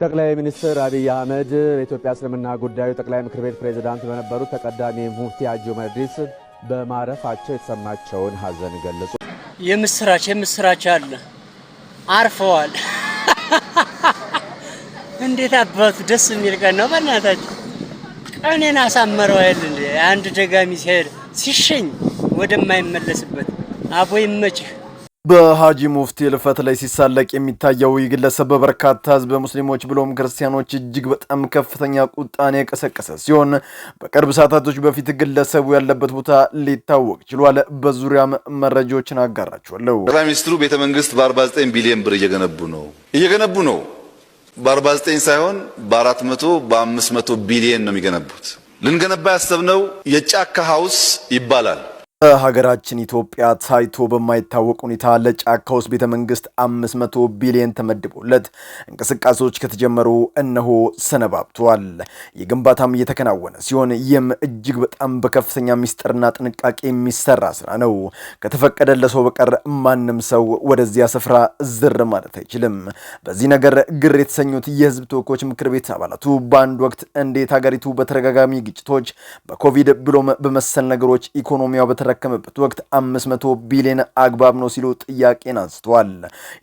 ጠቅላይ ሚኒስትር አብይ አህመድ የኢትዮጵያ እስልምና ጉዳዮች ጠቅላይ ምክር ቤት ፕሬዝዳንት በነበሩት ተቀዳሚ ሙፍቲ ሐጂ ዑመር ኢድሪስ በማረፋቸው የተሰማቸውን ሐዘን ገለጹ። የምስራች አለ አርፈዋል። እንዴት አባቱ ደስ የሚል ቀን ነው። በእናታችሁ ቀኔን አሳመረው አይደል እንዴ? አንድ ደጋሚ ሲሄድ ሲሸኝ ወደማይመለስበት አቦ ይመችህ። በሐጂ ሙፍቲ ልፈት ላይ ሲሳለቅ የሚታየው ግለሰብ በበርካታ ህዝብ ሙስሊሞች ብሎም ክርስቲያኖች እጅግ በጣም ከፍተኛ ቁጣን የቀሰቀሰ ሲሆን በቅርብ ሰዓታቶች በፊት ግለሰቡ ያለበት ቦታ ሊታወቅ ችሏል። በዙሪያም መረጃዎችን አጋራችኋለሁ። ጠቅላይ ሚኒስትሩ ቤተ መንግስት በ49 ቢሊዮን ብር እየገነቡ ነው። በ49 ሳይሆን በ400 በ500 ቢሊዮን ነው የሚገነቡት። ልንገነባ ያሰብነው የጫካ ሃውስ ይባላል። ሀገራችን ኢትዮጵያ ታይቶ በማይታወቅ ሁኔታ ለጫካ ውስጥ ቤተ መንግስት 500 ቢሊዮን ተመድቦለት እንቅስቃሴዎች ከተጀመሩ እነሆ ሰነባብቷል። የግንባታም እየተከናወነ ሲሆን ይህም እጅግ በጣም በከፍተኛ ሚስጥርና ጥንቃቄ የሚሰራ ስራ ነው። ከተፈቀደለት ሰው በቀር ማንም ሰው ወደዚያ ስፍራ ዝር ማለት አይችልም። በዚህ ነገር ግር የተሰኙት የህዝብ ተወካዮች ምክር ቤት አባላቱ በአንድ ወቅት እንዴት ሀገሪቱ በተደጋጋሚ ግጭቶች፣ በኮቪድ ብሎም በመሰል ነገሮች ኢኮኖሚያው ከመበት ወቅት 500 ቢሊዮን አግባብ ነው ሲሉ ጥያቄን አንስተዋል።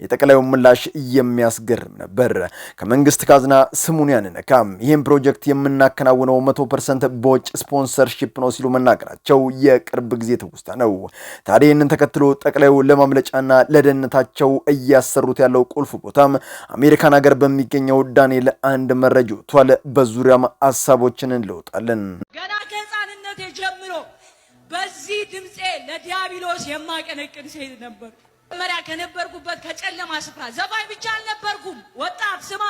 የጠቅላዩ ምላሽ የሚያስገርም ነበር። ከመንግስት ካዝና ስሙን ያንነካም ይህን ፕሮጀክት የምናከናውነው 100% በውጭ ስፖንሰርሺፕ ነው ሲሉ መናገራቸው የቅርብ ጊዜ ትውስታ ነው። ታዲያ ይህንን ተከትሎ ጠቅላዩ ለማምለጫና ለደህንነታቸው እያሰሩት ያለው ቁልፍ ቦታም አሜሪካን ሀገር በሚገኘው ዳንኤል አንድ መረጃ ወጥቷል። በዙሪያም ሀሳቦችን እንለውጣለን። ገና ከህፃንነቴ ጀምሮ በዚህ ድምጼ ለዲያብሎስ የማቀነቅን ሴት ነበር። መሪያ ከነበርኩበት ከጨለማ ስፍራ ዘፋኝ ብቻ አልነበርኩም። ወጣት ስማ፣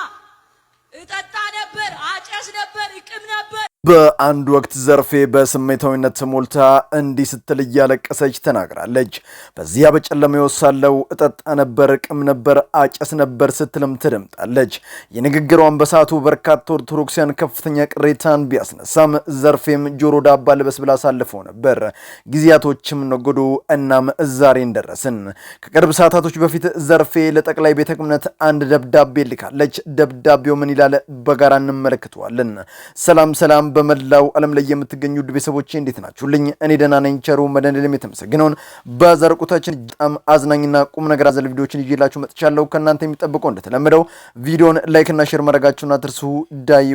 እጠጣ ነበር፣ አጨስ ነበር፣ እቅም ነበር። በአንድ ወቅት ዘርፌ በስሜታዊነት ተሞልታ እንዲህ ስትል እያለቀሰች ተናግራለች። በዚያ በጨለማ ሳለው እጠጣ ነበር፣ እቅም ነበር፣ አጨስ ነበር ስትልም ትደምጣለች። የንግግሯን በሰዓቱ በርካታ ኦርቶዶክሲያን ከፍተኛ ቅሬታን ቢያስነሳም ዘርፌም ጆሮ ዳባ ልበስ ብላ አሳልፈው ነበር። ጊዜያቶችም ነጎዱ። እናም ዛሬን ደረስን። ከቅርብ ሰዓታቶች በፊት ዘርፌ ለጠቅላይ ቤተ ክህነት አንድ ደብዳቤ ልካለች። ደብዳቤው ምን ይላል? በጋራ እንመለከተዋለን። ሰላም በመላው ዓለም ላይ የምትገኙ ውድ ቤተሰቦቼ እንዴት ናችሁልኝ? እኔ ደህና ነኝ። ቸሩ መድኃኔዓለም የተመሰገነውን በዘርቁታችን በጣም አዝናኝና ቁም ነገር አዘል ቪዲዮዎችን ይዤላችሁ መጥቻለሁ። ከእናንተ የሚጠብቀው እንደተለመደው ቪዲዮን ላይክ እና ሼር ማድረጋችሁን አትርሱ። ዳይ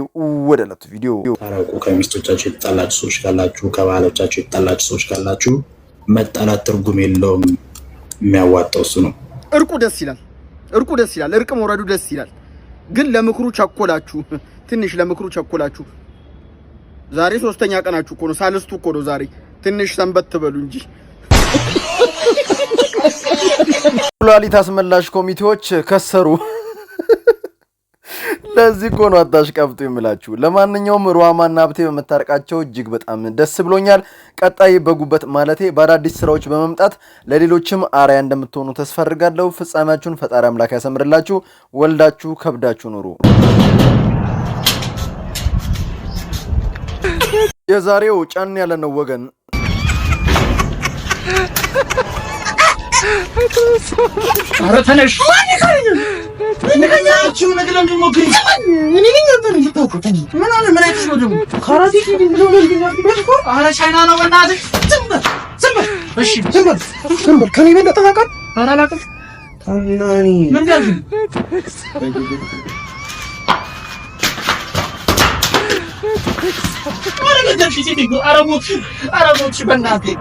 ወደ ዕለቱ ቪዲዮ። ታረቁ። ከሚስቶቻችሁ የተጣላችሁ ሰዎች ካላችሁ፣ ከባሎቻችሁ የተጣላችሁ ሰዎች ካላችሁ መጣላት ትርጉም የለውም። የሚያዋጣው እሱ ነው። እርቁ ደስ ይላል። እርቅ መውረዱ ደስ ይላል። ግን ለምክሩ ቸኮላችሁ። ትንሽ ለምክሩ ቸኮላችሁ። ዛሬ 3ኛ ቀናችሁ እኮ ነው። ሳልስቱ እኮ ነው ዛሬ። ትንሽ ሰንበት ትበሉ እንጂ። ኩላሊት አስመላሽ ኮሚቴዎች ከሰሩ። ለዚህ እኮ ነው አታሽቃብጡ የምላችሁ። ለማንኛውም ሩሃማና ሀብቴ በመታረቃቸው እጅግ በጣም ደስ ብሎኛል። ቀጣይ በጉበት ማለቴ በአዳዲስ ስራዎች በመምጣት ለሌሎችም አርአያ እንደምትሆኑ ተስፋ አድርጋለሁ። ፍጻሜያችሁን ፈጣሪ አምላክ ያሰምርላችሁ። ወልዳችሁ ከብዳችሁ ኑሩ። የዛሬው ጫን ያለ ነው ወገን። ኧረ ተነሽ። ቻይና ነው በእናትህ። ዝም በል። ከእኔ በለጠ ታውቃለህ? ኧረ አላውቅም። ምን ያልኩኝ? አረቦች በእናትህ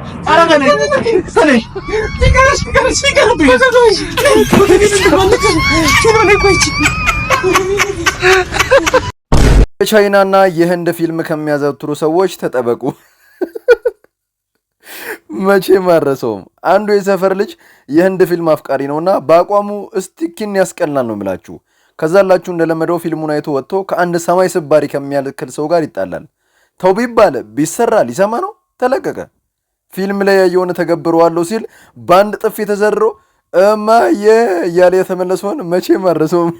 የቻይናና የህንድ ፊልም ከሚያዘወትሩ ሰዎች ተጠበቁ። መቼ ማረሰውም አንዱ የሰፈር ልጅ የህንድ ፊልም አፍቃሪ ነውና በአቋሙ እስቲኪን ያስቀላል ነው የምላችሁ። ከዛላችሁ እንደለመደው ፊልሙን አይቶ ወጥቶ ከአንድ ሰማይ ስባሪ ከሚያልክል ሰው ጋር ይጣላል። ተው ቢባል ቢሰራ ሊሰማ ነው። ተለቀቀ። ፊልም ላይ ያየውን ተገብረዋለሁ ሲል በአንድ ጥፍ የተዘረሮ እማዬ እያለ የተመለሰውን መቼ ማረሰውም።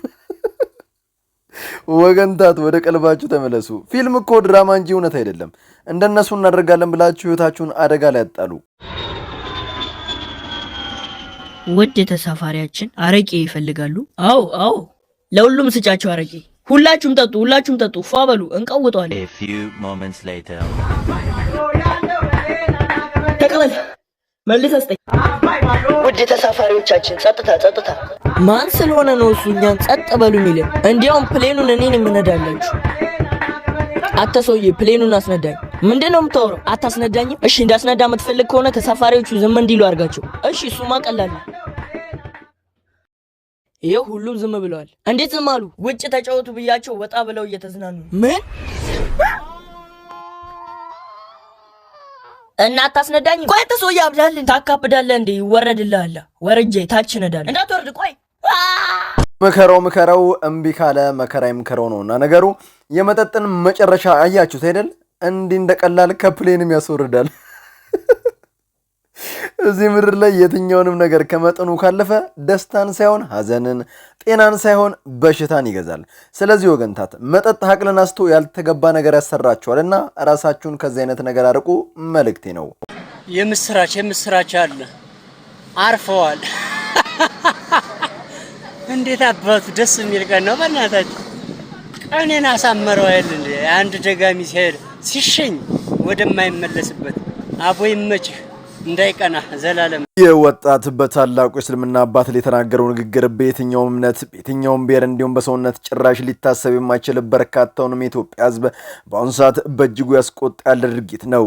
ወገንታት ወደ ቀልባችሁ ተመለሱ። ፊልም እኮ ድራማ እንጂ እውነት አይደለም። እንደነሱ እናደርጋለን ብላችሁ ህይወታችሁን አደጋ ላይ አጣሉ። ውድ ተሳፋሪያችን አረቄ ይፈልጋሉ? አዎ ለሁሉም ስጫቸው አረቄ። ሁላችሁም ጠጡ ፏ በሉ እንቀውጠዋለን። ተቀበል መልሰህ ስጠኝ። ውድ ተሳፋሪዎቻችን ጸጥታ። ማን ስለሆነ ነው እሱ እኛን ጸጥ በሉ የሚልን? እንዲያውም ፕሌኑን እኔን የምነዳላችሁ። አንተ ሰውዬ ፕሌኑን አስነዳኝ። ምንድነው የምታወራው? አታስነዳኝም? እሺ እንዳስነዳ የምትፈልግ ከሆነ ተሳፋሪዎቹ ዝም እንዲሉ አድርጋቸው። እሺ እሱማ ቀላል ነው። ይኸው ሁሉም ዝም ብለዋል። እንዴት ዝም አሉ? ውጭ ተጫወቱ ብያቸው ወጣ ብለው እየተዝናኑ። ምን እና አታስነዳኝም? ቆይ አንተ ሰውዬ አብዳል ታካብዳለህ እንዴ? ይወረድልሃል። ወርጄ ታች ነዳለህ። እንዳትወርድ ቆይ። ምከረው እምቢ ካለ መከራ ይምከረው ነውና ነገሩ። የመጠጥን መጨረሻ አያችሁት አይደል? እንዲህ እንደቀላል ከፕሌንም ያስወርዳል። እዚህ ምድር ላይ የትኛውንም ነገር ከመጠኑ ካለፈ ደስታን ሳይሆን ሐዘንን፣ ጤናን ሳይሆን በሽታን ይገዛል። ስለዚህ ወገንታት መጠጥ ሀቅልን አስቶ ያልተገባ ነገር ያሰራችኋልና ራሳችሁን ከዚህ አይነት ነገር አርቁ መልእክቴ ነው። የምስራች አለ አርፈዋል። እንዴት አባቱ ደስ የሚል ቀን ነው በእናታችሁ። ቀኔን አሳመረው አይደል እንዴ? አንድ ደጋሚ ሲሄድ ሲሸኝ ወደማይመለስበት አቦ ይመችህ እንዳይቀና ዘላለም። የወጣት በታላቁ የእስልምና አባት ላይ የተናገረው ንግግር በየትኛውም እምነት በየትኛውም ብሔር እንዲሁም በሰውነት ጭራሽ ሊታሰብ የማይችል በርካታውንም የኢትዮጵያ ሕዝብ በአሁኑ ሰዓት በእጅጉ ያስቆጣ ያለ ድርጊት ነው።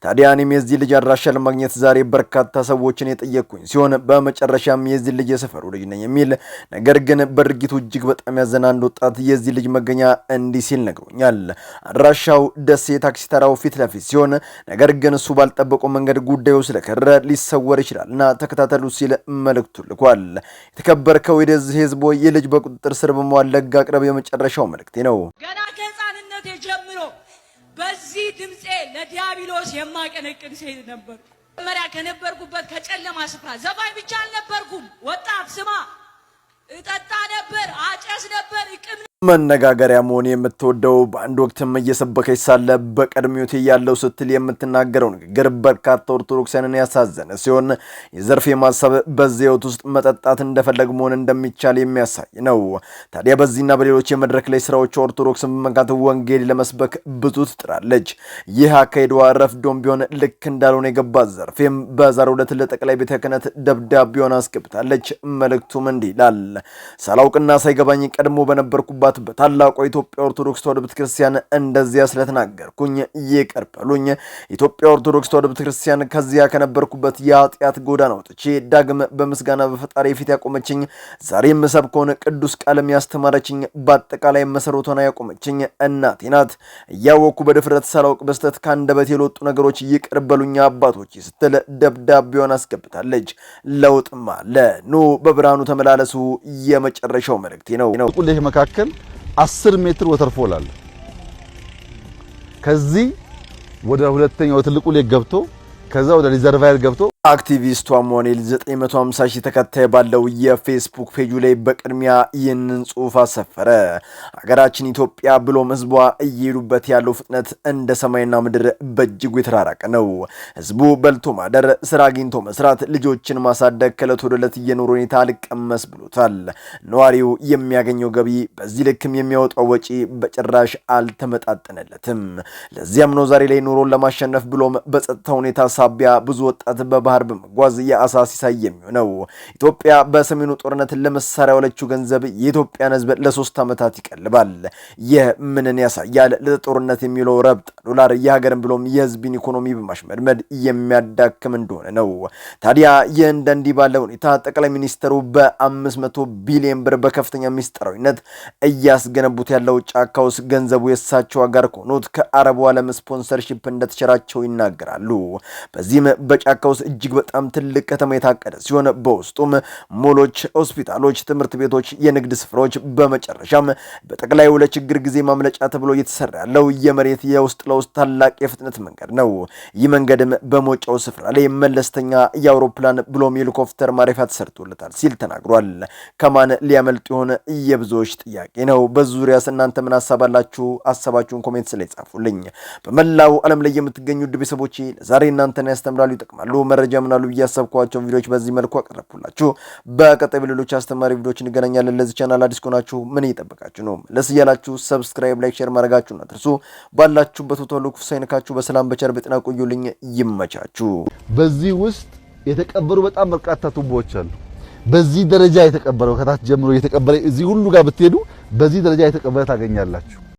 ታዲያ እኔም የዚህ ልጅ አድራሻ ለማግኘት ዛሬ በርካታ ሰዎችን የጠየቅኩኝ ሲሆን በመጨረሻም የዚህ ልጅ የሰፈሩ ልጅ ነኝ የሚል ነገር ግን በድርጊቱ እጅግ በጣም ያዘነ አንድ ወጣት የዚህ ልጅ መገኛ እንዲህ ሲል ነግሮኛል። አድራሻው ደሴ ታክሲ ተራው ፊት ለፊት ሲሆን ነገር ግን እሱ ባልጠበቀው መንገድ ጉዳዩ ስለከረ ሊሰወር ይችላል እና ተከታተሉ ሲል መልእክቱ ልኳል። የተከበርከው የደዚህ ህዝቦ የልጅ በቁጥጥር ስር በመዋል ለህግ አቅረብ የመጨረሻው መልእክቴ ነው። ገና ከህፃንነቴ ጀምሮ በዚህ ድምጼ ለዲያብሎስ የማቀነቅን ሴት ነበር። መጀመሪያ ከነበርኩበት ከጨለማ ስፍራ ዘፋኝ ብቻ አልነበርኩም። ወጣት ስማ፣ እጠጣ ነበር፣ አጨስ ነበር፣ እቅም መነጋገሪያ መሆን የምትወደው በአንድ ወቅትም እየሰበከች ሳለ በቀድሞቴ ያለው ስትል የምትናገረው ንግግር በርካታ ኦርቶዶክሳውያንን ያሳዘነ ሲሆን የዘርፌ ማሰብ በዚህ ህይወት ውስጥ መጠጣት እንደፈለግ መሆን እንደሚቻል የሚያሳይ ነው። ታዲያ በዚህና በሌሎች የመድረክ ላይ ስራዎች ኦርቶዶክስን በመንካት ወንጌል ለመስበክ ብዙ ትጥራለች። ይህ አካሄዷ ረፍዶም ቢሆን ልክ እንዳልሆነ የገባት ዘርፌም በዛሬው ዕለት ለጠቅላይ ቤተ ክህነት ደብዳቤዋን አስገብታለች። መልእክቱም እንዲህ ይላል። ሳላውቅና ሳይገባኝ ቀድሞ በነበርኩባት በታላቁ የኢትዮጵያ ኦርቶዶክስ ተዋሕዶ ቤተክርስቲያን እንደዚያ ስለተናገርኩኝ ይቅር በሉኝ። ኢትዮጵያ ኦርቶዶክስ ተዋሕዶ ቤተክርስቲያን ከዚያ ከነበርኩበት የኃጢአት ጎዳና ወጥቼ ዳግም በምስጋና በፈጣሪ ፊት ያቆመችኝ፣ ዛሬም ሰብከውን ቅዱስ ቃልም ያስተማረችኝ፣ በአጠቃላይ መሰረቷን ያቆመችኝ እናቴ ናት። እያወቅኩ በድፍረት ሳላውቅ በስተት ከአንደበት የወጡ ነገሮች ይቅር በሉኝ አባቶች ስትል ደብዳቤዋን አስገብታለች። ለውጥም አለ። ኑ በብርሃኑ ተመላለሱ የመጨረሻው መልእክቴ ነው። ቁልህ መካከል 10 ሜትር ወተርፎል አለ። ከዚህ ወደ ሁለተኛው ትልቁ ሌክ ገብቶ ከዛ ወደ ሪዘርቫየር ገብቶ አክቲቪስቷ ሞኔል 950 ሺህ ተከታይ ባለው የፌስቡክ ፔጁ ላይ በቅድሚያ ይህንን ጽሑፍ አሰፈረ። ሀገራችን ኢትዮጵያ ብሎም ህዝቧ እየሄዱበት ያለው ፍጥነት እንደ ሰማይና ምድር በእጅጉ የተራራቀ ነው። ህዝቡ በልቶ ማደር፣ ስራ አግኝቶ መስራት፣ ልጆችን ማሳደግ ከዕለት ወደ ዕለት እየኖረ ሁኔታ አልቀመስ ብሎታል። ነዋሪው የሚያገኘው ገቢ በዚህ ልክም የሚያወጣው ወጪ በጭራሽ አልተመጣጠነለትም። ለዚያም ነው ዛሬ ላይ ኑሮን ለማሸነፍ ብሎም በጸጥታ ሁኔታ ሳቢያ ብዙ ወጣት ባህር በመጓዝ የአሳ ሲሳይ የሚሆነው። ኢትዮጵያ በሰሜኑ ጦርነት ለመሳሪያ ያለችው ገንዘብ የኢትዮጵያን ህዝብ ለ3 ዓመታት ይቀልባል። ይህ ምንን ያሳያል? ለጦርነት የሚውለው ረብጣ ዶላር የሀገርን ብሎም የህዝብን ኢኮኖሚ በማሽመድመድ የሚያዳክም እንደሆነ ነው። ታዲያ ይህ እንዲህ ባለ ሁኔታ ጠቅላይ ሚኒስትሩ በ500 ቢሊዮን ብር በከፍተኛ ሚስጥራዊነት እያስገነቡት ያለው ጫካ ውስጥ ገንዘቡ የሳቸው አጋር ከሆኑት ከአረቡ ዓለም ስፖንሰርሺፕ እንደተቸራቸው ይናገራሉ። በዚህም በጫካ ውስጥ እጅግ በጣም ትልቅ ከተማ የታቀደ ሲሆን በውስጡም ሞሎች፣ ሆስፒታሎች፣ ትምህርት ቤቶች፣ የንግድ ስፍራዎች፣ በመጨረሻም በጠቅላዩ ለችግር ጊዜ ማምለጫ ተብሎ እየተሰራ ያለው የመሬት የውስጥ ለውስጥ ታላቅ የፍጥነት መንገድ ነው። ይህ መንገድም በሞጫው ስፍራ ላይ መለስተኛ የአውሮፕላን ብሎም ሄሊኮፕተር ማረፊያ ተሰርቶለታል ሲል ተናግሯል። ከማን ሊያመልጥ ይሆን? የብዙዎች ጥያቄ ነው። በዙሪያስ እናንተ ምን አሳባላችሁ? ሀሳባችሁን ኮሜንትስ ላይ ጻፉልኝ። በመላው ዓለም ላይ የምትገኙ ውድ ቤተሰቦቼ ዛሬ እናንተን ያስተምራሉ፣ ይጠቅማሉ መረጃ መረጃ ምናሉ ብያሰብኳቸው ቪዲዮዎች በዚህ መልኩ አቀረብኩላችሁ። በቀጣይ በሌሎች አስተማሪ ቪዲዮዎች እንገናኛለን። ለዚህ ቻናል አዲስ ከሆናችሁ ምን እየጠበቃችሁ ነው? ለስያላችሁ ሰብስክራይብ፣ ላይክ፣ ሼር ማድረጋችሁን አትርሱ። ባላችሁበት ሁሉ ክፉ ሳይነካችሁ በሰላም በቸር በጤና ቆዩልኝ። ይመቻችሁ። በዚህ ውስጥ የተቀበሩ በጣም በርካታ ቱቦዎች አሉ። በዚህ ደረጃ የተቀበረው ከታች ጀምሮ የተቀበረ እዚህ ሁሉ ጋር ብትሄዱ በዚህ ደረጃ የተቀበረ ታገኛላችሁ።